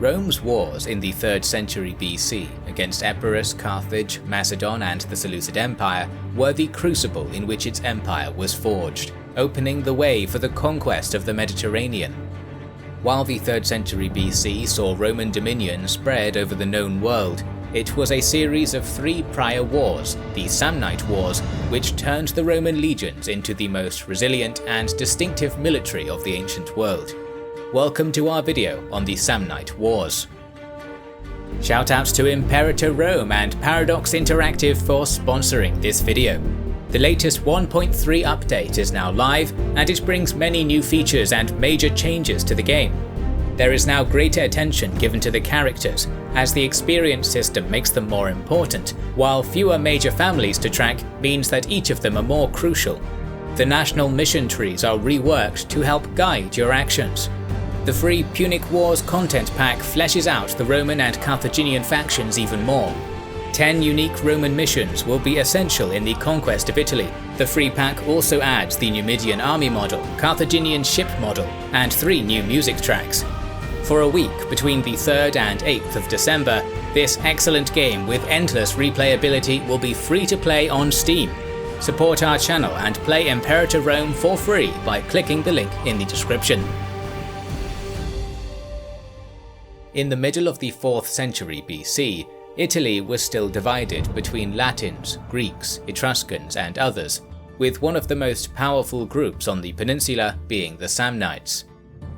Rome's wars in the 3rd century BC against Epirus, Carthage, Macedon and the Seleucid Empire were the crucible in which its empire was forged, opening the way for the conquest of the Mediterranean. While the 3rd century BC saw Roman dominion spread over the known world, it was a series of 3 prior wars, the Samnite Wars, which turned the Roman legions into the most resilient and distinctive military of the ancient world. Welcome to our video on the Samnite Wars. Shoutouts to Imperator Rome and Paradox Interactive for sponsoring this video. The latest 1.3 update is now live, and it brings many new features and major changes to the game. There is now greater attention given to the characters, as the experience system makes them more important, while fewer major families to track means that each of them are more crucial. The national mission trees are reworked to help guide your actions. The free Punic Wars content pack fleshes out the Roman and Carthaginian factions even more. 10 unique Roman missions will be essential in the conquest of Italy. The free pack also adds the Numidian army model, Carthaginian ship model, and 3 new music tracks. For a week between the 3rd and 8th of December, this excellent game with endless replayability will be free to play on Steam. Support our channel and play Imperator Rome for free by clicking the link in the description. In the middle of the 4th century BC, Italy was still divided between Latins, Greeks, Etruscans and others, with one of the most powerful groups on the peninsula being the Samnites.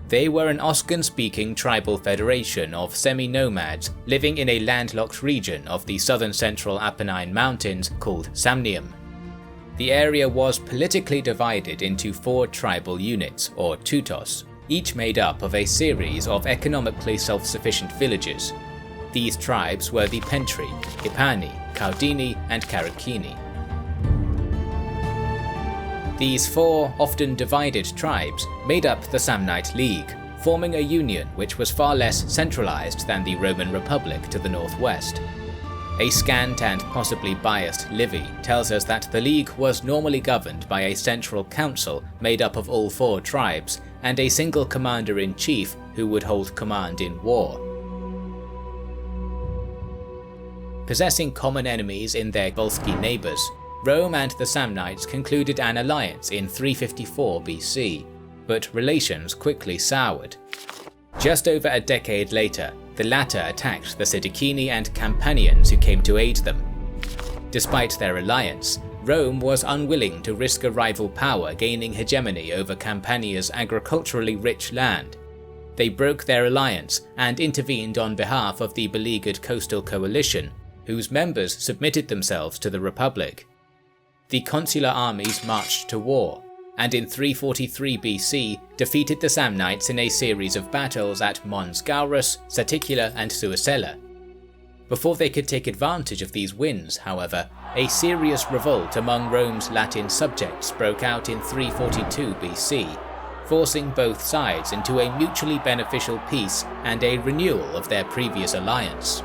They were an Oscan-speaking tribal federation of semi-nomads living in a landlocked region of the southern central Apennine Mountains called Samnium. The area was politically divided into 4 tribal units, or tutos, each made up of a series of economically self-sufficient villages. These tribes were the Pentri, Hippani, Caudini and Caracini. These 4 often divided tribes made up the Samnite League, forming a union which was far less centralized than the Roman Republic to the northwest. A scant and possibly biased Livy tells us that the League was normally governed by a central council made up of all 4 tribes and a single commander-in-chief who would hold command in war. Possessing common enemies in their Volsci neighbours, Rome and the Samnites concluded an alliance in 354 BC, but relations quickly soured. Just over a decade later, the latter attacked the Sidicini and Campanians who came to aid them. Despite their alliance, Rome was unwilling to risk a rival power gaining hegemony over Campania's agriculturally rich land. They broke their alliance and intervened on behalf of the beleaguered coastal coalition, whose members submitted themselves to the Republic. The consular armies marched to war, and in 343 BC defeated the Samnites in a series of battles at Mons Gaurus, Saticula and Suessella. Before they could take advantage of these wins, however, a serious revolt among Rome's Latin subjects broke out in 342 BC, forcing both sides into a mutually beneficial peace and a renewal of their previous alliance.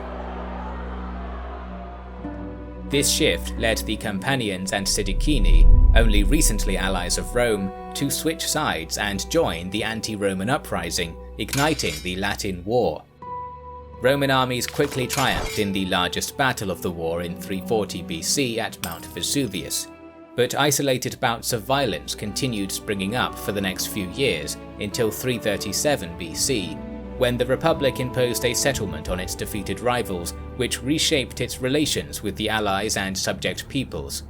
This shift led the Campanians and Sidicini, only recently allies of Rome, to switch sides and join the anti-Roman uprising, igniting the Latin War. Roman armies quickly triumphed in the largest battle of the war in 340 BC at Mount Vesuvius, but isolated bouts of violence continued springing up for the next few years until 337 BC, when the Republic imposed a settlement on its defeated rivals, which reshaped its relations with the allies and subject peoples.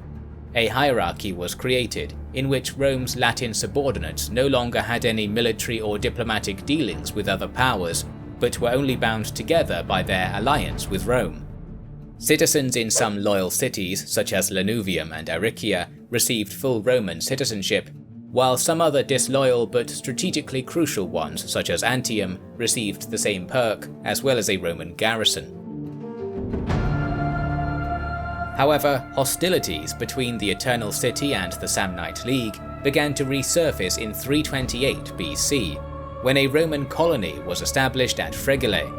A hierarchy was created, in which Rome's Latin subordinates no longer had any military or diplomatic dealings with other powers, but were only bound together by their alliance with Rome. Citizens in some loyal cities, such as Lanuvium and Aricia, received full Roman citizenship, while some other disloyal but strategically crucial ones, such as Antium, received the same perk, as well as a Roman garrison. However, hostilities between the Eternal City and the Samnite League began to resurface in 328 BC, when a Roman colony was established at Fregulae.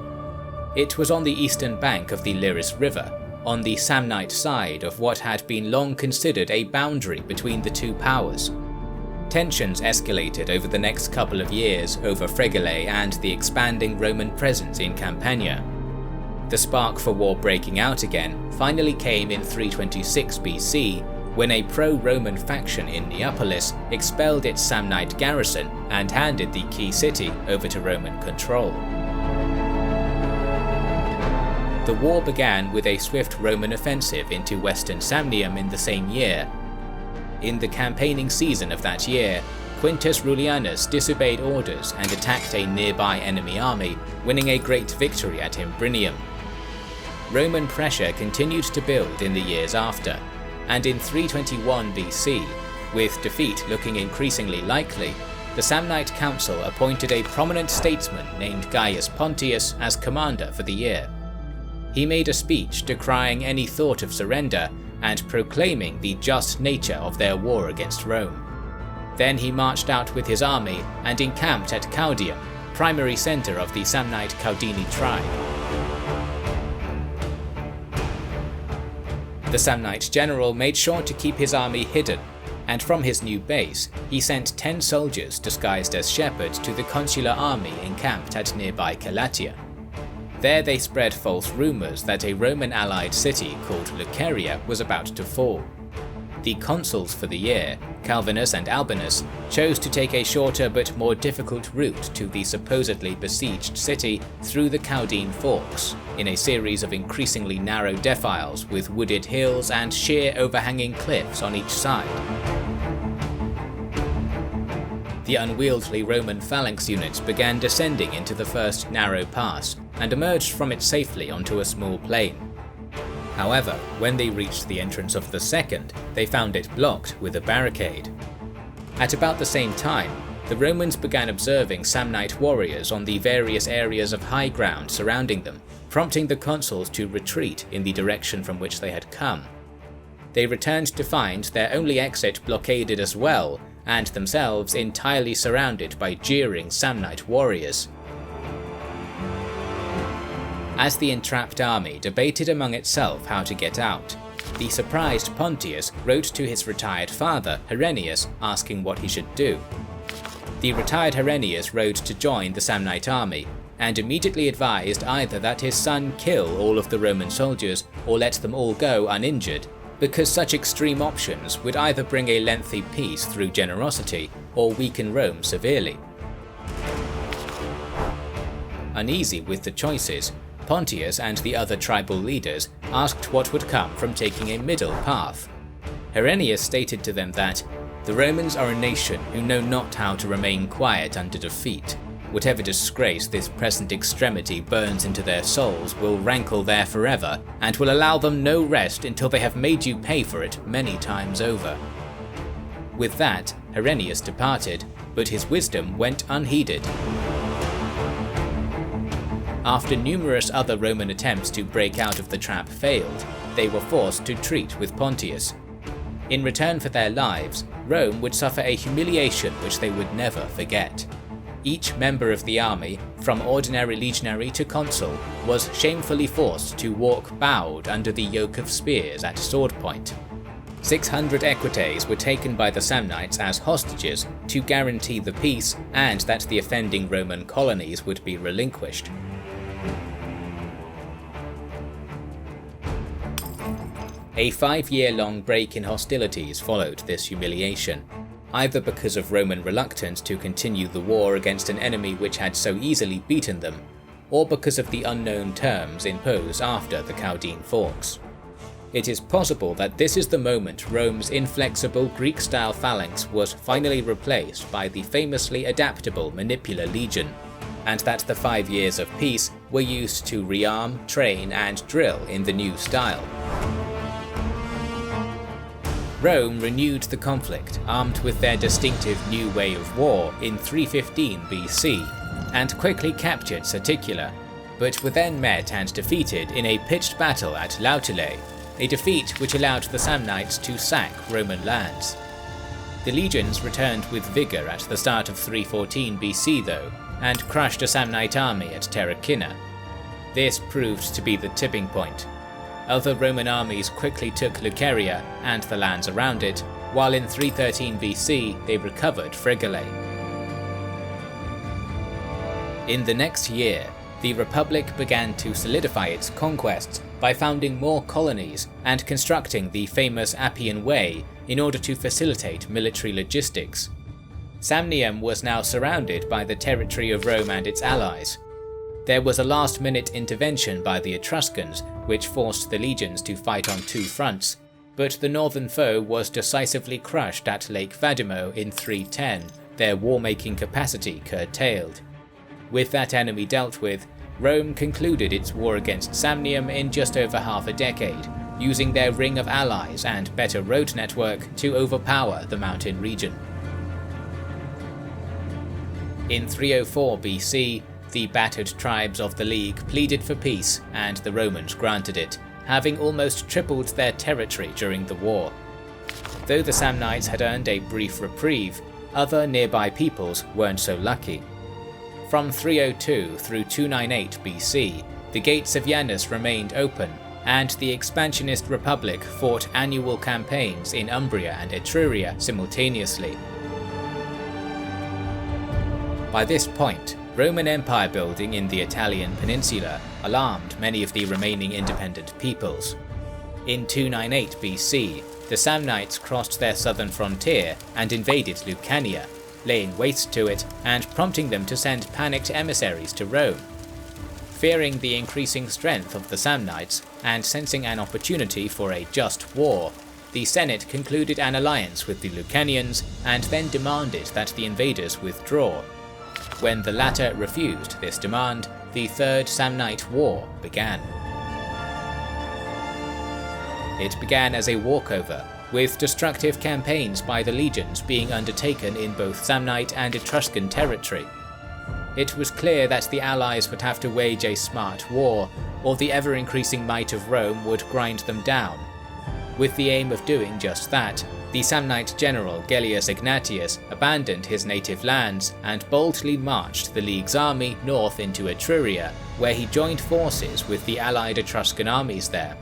It was on the eastern bank of the Liris River, on the Samnite side of what had been long considered a boundary between the two powers. Tensions escalated over the next couple of years over Fregellae and the expanding Roman presence in Campania. The spark for war breaking out again finally came in 326 BC, when a pro-Roman faction in Neapolis expelled its Samnite garrison and handed the key city over to Roman control. The war began with a swift Roman offensive into western Samnium in the same year. In the campaigning season of that year, Quintus Rullianus disobeyed orders and attacked a nearby enemy army, winning a great victory at Imbrinium. Roman pressure continued to build in the years after, and in 321 BC, with defeat looking increasingly likely, the Samnite Council appointed a prominent statesman named Gaius Pontius as commander for the year. He made a speech decrying any thought of surrender and proclaiming the just nature of their war against Rome. Then he marched out with his army and encamped at Caudium, primary centre of the Samnite Caudini tribe. The Samnite general made sure to keep his army hidden, and from his new base, he sent 10 soldiers disguised as shepherds to the consular army encamped at nearby Calatia. There they spread false rumours that a Roman-allied city called Luceria was about to fall. The consuls for the year, Calvinus and Albinus, chose to take a shorter but more difficult route to the supposedly besieged city through the Caudine Forks, in a series of increasingly narrow defiles with wooded hills and sheer overhanging cliffs on each side. The unwieldy Roman phalanx units began descending into the first narrow pass and emerged from it safely onto a small plain. However, when they reached the entrance of the second, they found it blocked with a barricade. At about the same time, the Romans began observing Samnite warriors on the various areas of high ground surrounding them, prompting the consuls to retreat in the direction from which they had come. They returned to find their only exit blockaded as well, and themselves entirely surrounded by jeering Samnite warriors. As the entrapped army debated among itself how to get out, the surprised Pontius wrote to his retired father, Herennius, asking what he should do. The retired Herennius rode to join the Samnite army, and immediately advised either that his son kill all of the Roman soldiers or let them all go uninjured, because such extreme options would either bring a lengthy peace through generosity or weaken Rome severely. Uneasy with the choices, Pontius and the other tribal leaders asked what would come from taking a middle path. Herennius stated to them that the Romans are a nation who know not how to remain quiet under defeat. Whatever disgrace this present extremity burns into their souls will rankle there forever, and will allow them no rest until they have made you pay for it many times over. With that, Herennius departed, but his wisdom went unheeded. After numerous other Roman attempts to break out of the trap failed, they were forced to treat with Pontius. In return for their lives, Rome would suffer a humiliation which they would never forget. Each member of the army, from ordinary legionary to consul, was shamefully forced to walk bowed under the yoke of spears at sword point. 600 equites were taken by the Samnites as hostages to guarantee the peace and that the offending Roman colonies would be relinquished. A 5-year-long break in hostilities followed this humiliation, either because of Roman reluctance to continue the war against an enemy which had so easily beaten them, or because of the unknown terms imposed after the Caudine Forks. It is possible that this is the moment Rome's inflexible Greek-style phalanx was finally replaced by the famously adaptable Manipular legion, and that the 5 years of peace were used to rearm, train, and drill in the new style. Rome renewed the conflict, armed with their distinctive new way of war in 315 BC, and quickly captured Saticula, but were then met and defeated in a pitched battle at Lautulae, a defeat which allowed the Samnites to sack Roman lands. The legions returned with vigour at the start of 314 BC though, and crushed a Samnite army at Terracina. This proved to be the tipping point. Other Roman armies quickly took Luceria and the lands around it, while in 313 BC they recovered Frigale. In the next year, the Republic began to solidify its conquests by founding more colonies and constructing the famous Appian Way in order to facilitate military logistics. Samnium was now surrounded by the territory of Rome and its allies. There was a last-minute intervention by the Etruscans, which forced the legions to fight on two fronts, but the northern foe was decisively crushed at Lake Vadimo in 310, their war-making capacity curtailed. With that enemy dealt with, Rome concluded its war against Samnium in just over half a decade, using their ring of allies and better road network to overpower the mountain region. In 304 BC, the battered tribes of the League pleaded for peace, and the Romans granted it, having almost tripled their territory during the war. Though the Samnites had earned a brief reprieve, other nearby peoples weren't so lucky. From 302 through 298 BC, the gates of Yannus remained open, and the expansionist Republic fought annual campaigns in Umbria and Etruria simultaneously. By this point, Roman Empire building in the Italian peninsula alarmed many of the remaining independent peoples. In 298 BC, the Samnites crossed their southern frontier and invaded Lucania, laying waste to it and prompting them to send panicked emissaries to Rome. Fearing the increasing strength of the Samnites and sensing an opportunity for a just war, the Senate concluded an alliance with the Lucanians and then demanded that the invaders withdraw. When the latter refused this demand, the Third Samnite War began. It began as a walkover, with destructive campaigns by the legions being undertaken in both Samnite and Etruscan territory. It was clear that the allies would have to wage a smart war, or the ever-increasing might of Rome would grind them down. With the aim of doing just that, the Samnite general Gellius Egnatius abandoned his native lands and boldly marched the League's army north into Etruria, where he joined forces with the allied Etruscan armies there.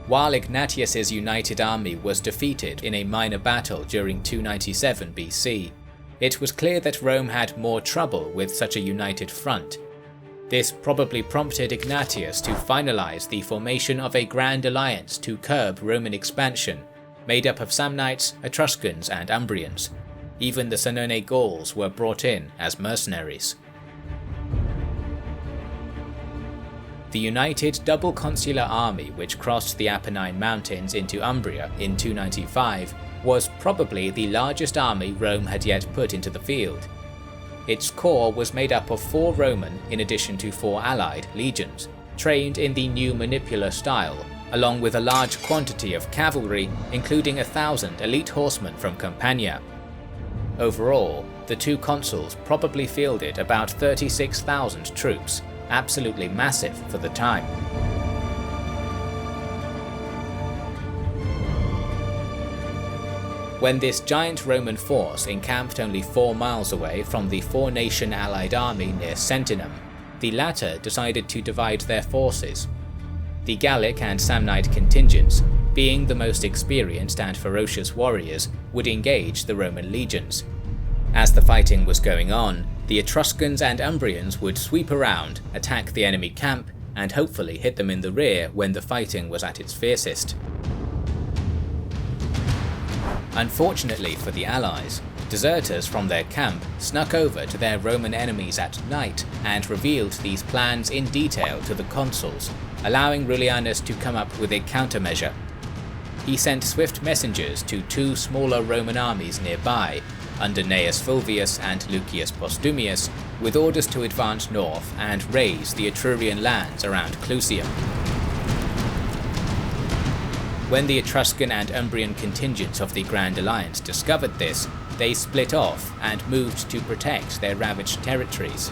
While Egnatius's united army was defeated in a minor battle during 297 BC, it was clear that Rome had more trouble with such a united front. This probably prompted Egnatius to finalize the formation of a grand alliance to curb Roman expansion, made up of Samnites, Etruscans, and Umbrians. Even the Senones Gauls were brought in as mercenaries. The united double consular army which crossed the Apennine Mountains into Umbria in 295 was probably the largest army Rome had yet put into the field. Its core was made up of 4 Roman in addition to 4 allied legions, trained in the new manipular style, along with a large quantity of cavalry, including 1,000 elite horsemen from Campania. Overall, the two consuls probably fielded about 36,000 troops, absolutely massive for the time. When this giant Roman force encamped only 4 miles away from the 4-nation allied army near Sentinum, the latter decided to divide their forces. The Gallic and Samnite contingents, being the most experienced and ferocious warriors, would engage the Roman legions. As the fighting was going on, the Etruscans and Umbrians would sweep around, attack the enemy camp, and hopefully hit them in the rear when the fighting was at its fiercest. Unfortunately for the allies, deserters from their camp snuck over to their Roman enemies at night and revealed these plans in detail to the consuls, allowing Rullianus to come up with a countermeasure. He sent swift messengers to 2 smaller Roman armies nearby, under Gnaeus Fulvius and Lucius Postumius, with orders to advance north and raise the Etrurian lands around Clusium. When the Etruscan and Umbrian contingents of the Grand Alliance discovered this, they split off and moved to protect their ravaged territories.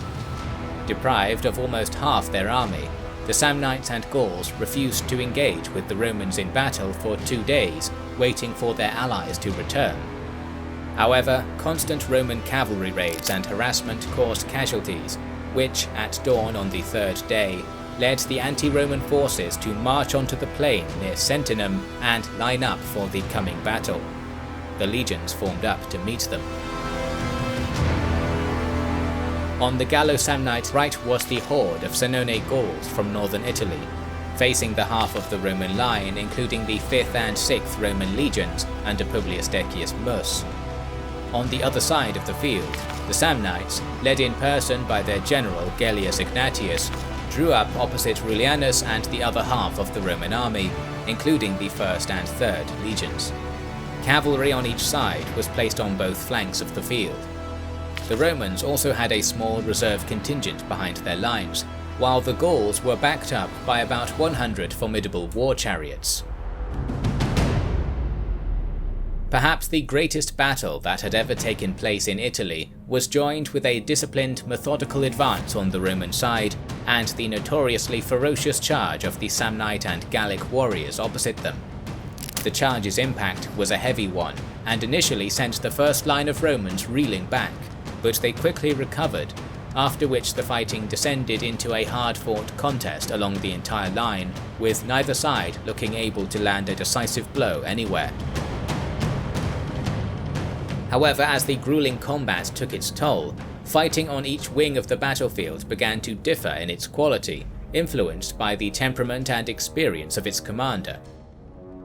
Deprived of almost half their army, the Samnites and Gauls refused to engage with the Romans in battle for 2 days, waiting for their allies to return. However, constant Roman cavalry raids and harassment caused casualties, which, at dawn on the 3rd day, led the anti-Roman forces to march onto the plain near Sentinum and line up for the coming battle. the legions formed up to meet them. On the Gallo-Samnite right was the horde of Senone Gauls from northern Italy, facing the half of the Roman line including the 5th and 6th Roman legions under Publius Decius Mus. On the other side of the field, the Samnites, led in person by their general Gellius Egnatius, drew up opposite Rullianus and the other half of the Roman army, including the 1st and 3rd legions. Cavalry on each side was placed on both flanks of the field. The Romans also had a small reserve contingent behind their lines, while the Gauls were backed up by about 100 formidable war chariots. Perhaps the greatest battle that had ever taken place in Italy was joined with a disciplined, methodical advance on the Roman side and the notoriously ferocious charge of the Samnite and Gallic warriors opposite them. The charge's impact was a heavy one, and initially sent the first line of Romans reeling back, but they quickly recovered, after which the fighting descended into a hard-fought contest along the entire line, with neither side looking able to land a decisive blow anywhere. However, as the grueling combat took its toll, fighting on each wing of the battlefield began to differ in its quality, influenced by the temperament and experience of its commander.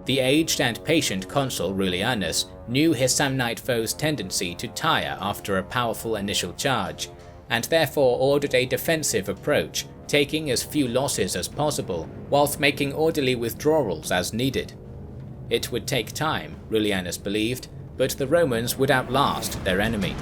The aged and patient consul Rullianus knew his Samnite foe's tendency to tire after a powerful initial charge, and therefore ordered a defensive approach, taking as few losses as possible, whilst making orderly withdrawals as needed. It would take time, Rullianus believed, but the Romans would outlast their enemy.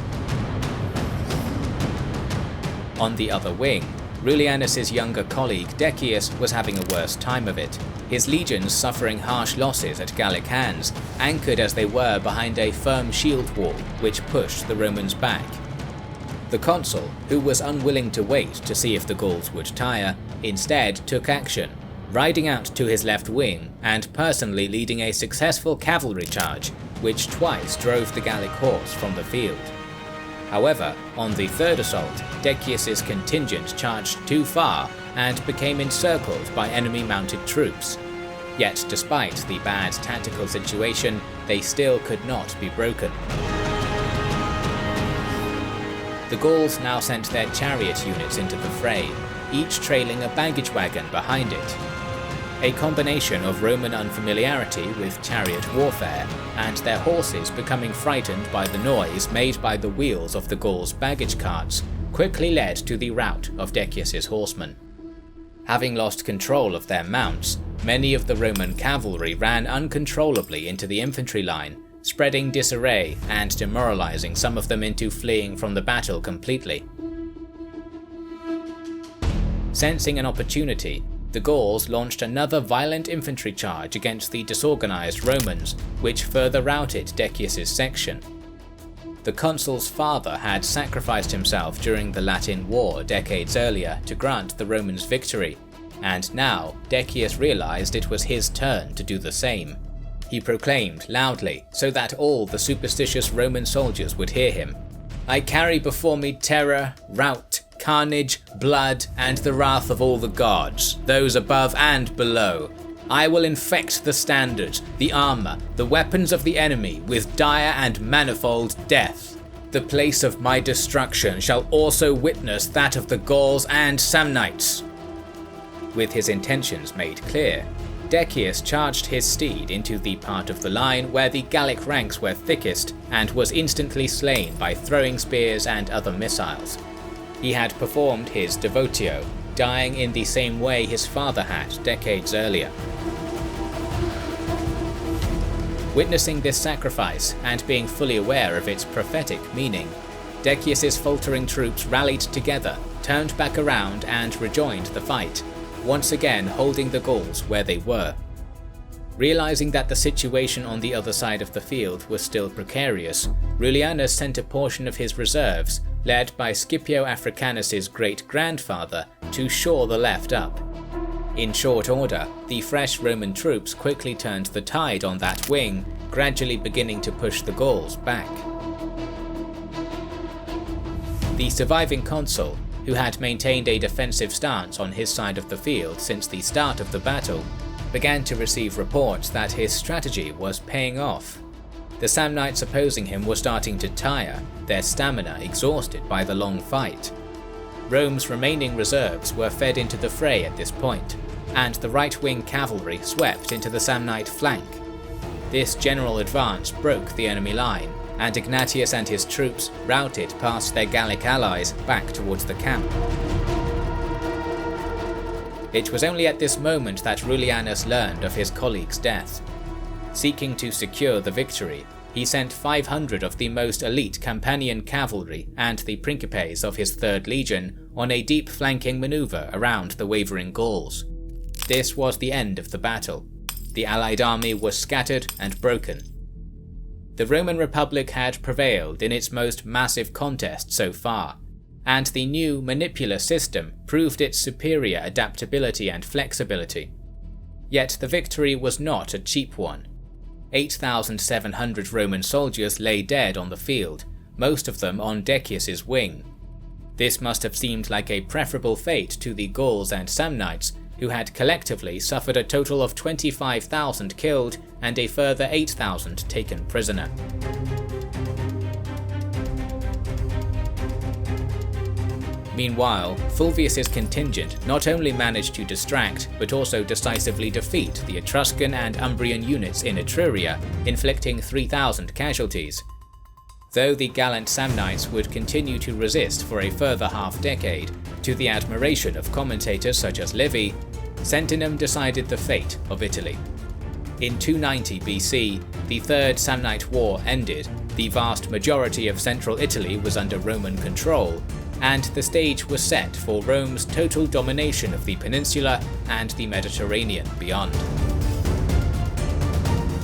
On the other wing, Rullianus's younger colleague Decius was having a worse time of it, his legions suffering harsh losses at Gallic hands, anchored as they were behind a firm shield wall which pushed the Romans back. The consul, who was unwilling to wait to see if the Gauls would tire, instead took action, riding out to his left wing and personally leading a successful cavalry charge, which twice drove the Gallic horse from the field. However, on the third assault, Decius's contingent charged too far and became encircled by enemy mounted troops. Yet despite the bad tactical situation, they still could not be broken. The Gauls now sent their chariot units into the fray, each trailing a baggage wagon behind it. A combination of Roman unfamiliarity with chariot warfare and their horses becoming frightened by the noise made by the wheels of the Gauls' baggage carts quickly led to the rout of Decius's horsemen. Having lost control of their mounts, many of the Roman cavalry ran uncontrollably into the infantry line, spreading disarray and demoralizing some of them into fleeing from the battle completely. Sensing an opportunity, the Gauls launched another violent infantry charge against the disorganized Romans, which further routed Decius's section. The consul's father had sacrificed himself during the Latin War decades earlier to grant the Romans victory, and now Decius realized it was his turn to do the same. He proclaimed loudly, so that all the superstitious Roman soldiers would hear him, "I carry before me terror, rout, carnage, blood, and the wrath of all the gods, those above and below. I will infect the standards, the armour, the weapons of the enemy with dire and manifold death. The place of my destruction shall also witness that of the Gauls and Samnites." With his intentions made clear, Decius charged his steed into the part of the line where the Gallic ranks were thickest and was instantly slain by throwing spears and other missiles. He had performed his devotio, dying in the same way his father had decades earlier. Witnessing this sacrifice and being fully aware of its prophetic meaning, Decius's faltering troops rallied together, turned back around and rejoined the fight, once again holding the Gauls where they were. Realizing that the situation on the other side of the field was still precarious, Rullianus sent a portion of his reserves, led by Scipio Africanus's great-grandfather, to shore the left up. In short order, the fresh Roman troops quickly turned the tide on that wing, gradually beginning to push the Gauls back. The surviving consul, who had maintained a defensive stance on his side of the field since the start of the battle, began to receive reports that his strategy was paying off. the Samnites opposing him were starting to tire, their stamina exhausted by the long fight. Rome's remaining reserves were fed into the fray at this point, and the right-wing cavalry swept into the Samnite flank. This general advance broke the enemy line, and Ignatius and his troops routed past their Gallic allies back towards the camp. It was only at this moment that Rullianus learned of his colleague's death. Seeking to secure the victory, he sent 500 of the most elite Campanian cavalry and the Principes of his 3rd Legion on a deep flanking maneuver around the wavering Gauls. This was the end of the battle. The allied army was scattered and broken. The Roman Republic had prevailed in its most massive contest so far, and the new manipular system proved its superior adaptability and flexibility. Yet the victory was not a cheap one. 8,700 Roman soldiers lay dead on the field, most of them on Decius's wing. This must have seemed like a preferable fate to the Gauls and Samnites, who had collectively suffered a total of 25,000 killed and a further 8,000 taken prisoner. Meanwhile, Fulvius's contingent not only managed to distract, but also decisively defeat the Etruscan and Umbrian units in Etruria, inflicting 3,000 casualties. Though the gallant Samnites would continue to resist for a further half-decade, to the admiration of commentators such as Livy, Sentinum decided the fate of Italy. In 290 BC, the Third Samnite War ended, the vast majority of central Italy was under Roman control, and the stage was set for Rome's total domination of the peninsula and the Mediterranean beyond.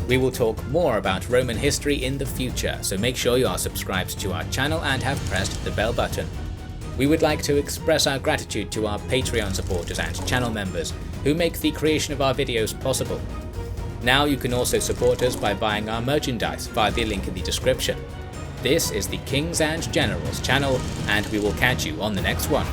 We will talk more about Roman history in the future, so make sure you are subscribed to our channel and have pressed the bell button. We would like to express our gratitude to our Patreon supporters and channel members who make the creation of our videos possible. Now you can also support us by buying our merchandise via the link in the description. This is the Kings and Generals channel, and we will catch you on the next one.